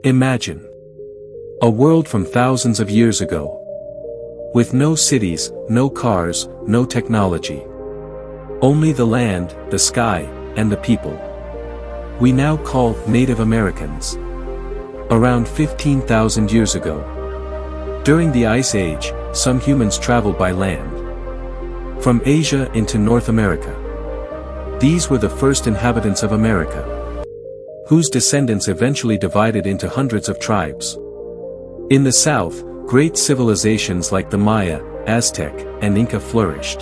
Imagine a world from thousands of years ago, with no cities, no cars, no technology. Only the land, the sky, and the people. We now call Native Americans. Around 15,000 years ago, during the Ice Age, some humans traveled by land from Asia into North America. These were the first inhabitants of America, whose descendants eventually divided into hundreds of tribes. In the south, great civilizations like the Maya, Aztec, and Inca flourished.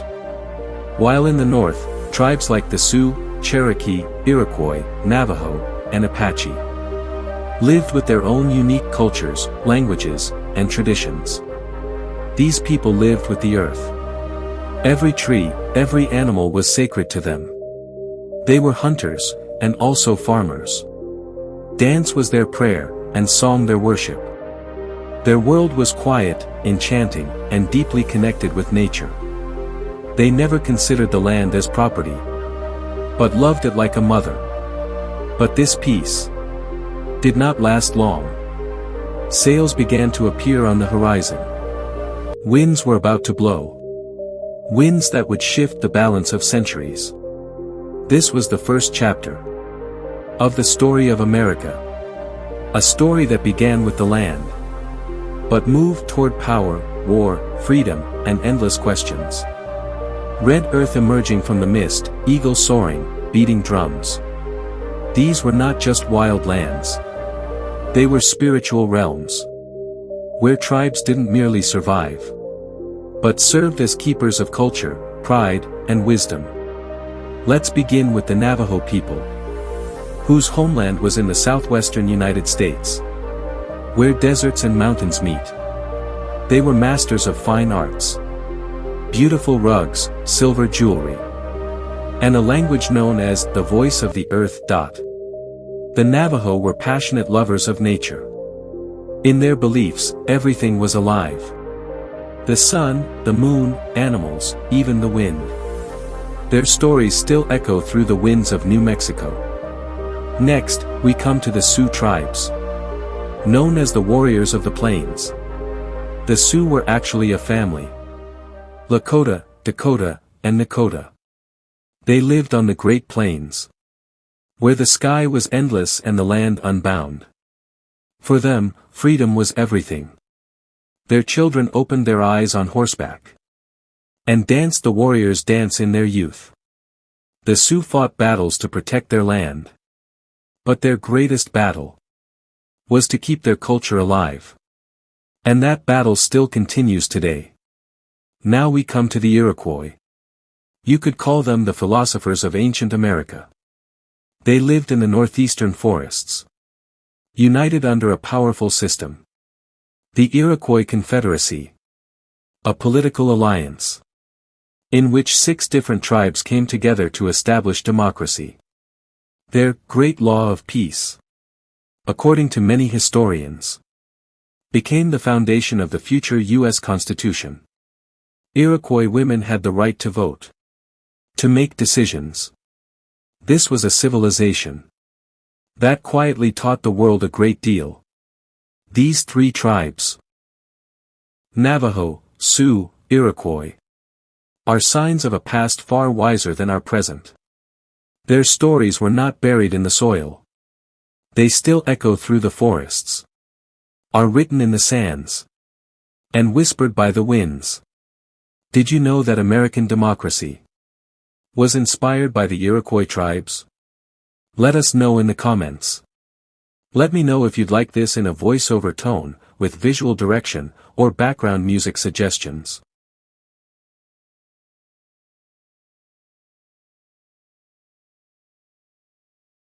While in the north, tribes like the Sioux, Cherokee, Iroquois, Navajo, and Apache lived with their own unique cultures, languages, and traditions. These people lived with the earth. Every tree, every animal was sacred to them. They were hunters, and also farmers. Dance was their prayer, and song their worship. Their world was quiet, enchanting, and deeply connected with nature. They never considered the land as property, but loved it like a mother. But this peace did not last long. Sails began to appear on the horizon. Winds were about to blow. Winds that would shift the balance of centuries. This was the first chapter of the story of America. A story that began with the land, but moved toward power, war, freedom, and endless questions. Red earth emerging from the mist, eagles soaring, beating drums. These were not just wild lands. They were spiritual realms, where tribes didn't merely survive, but served as keepers of culture, pride, and wisdom. Let's begin with the Navajo people, whose homeland was in the southwestern United States, where deserts and mountains meet. They were masters of fine arts, beautiful rugs, silver jewelry, and a language known as the voice of the earth. The Navajo were passionate lovers of nature. In their beliefs, everything was alive. The sun, the moon, animals, even the wind. Their stories still echo through the winds of New Mexico. Next, we come to the Sioux tribes, known as the warriors of the plains. The Sioux were actually a family. Lakota, Dakota, and Nakota. They lived on the Great Plains, where the sky was endless and the land unbound. For them, freedom was everything. Their children opened their eyes on horseback and danced the warriors' dance in their youth. The Sioux fought battles to protect their land, but their greatest battle was to keep their culture alive. And that battle still continues today. Now we come to the Iroquois. You could call them the philosophers of ancient America. They lived in the northeastern forests, united under a powerful system. The Iroquois Confederacy, a political alliance, in which 6 different tribes came together to establish democracy. Their great law of peace, according to many historians, became the foundation of the future U.S. Constitution. Iroquois women had the right to vote, to make decisions. This was a civilization that quietly taught the world a great deal. These 3 tribes, Navajo, Sioux, Iroquois, are signs of a past far wiser than our present. Their stories were not buried in the soil. They still echo through the forests, are written in the sands, and whispered by the winds. Did you know that American democracy was inspired by the Iroquois tribes? Let us know in the comments. Let me know if you'd like this in a voiceover tone, with visual direction, or background music suggestions.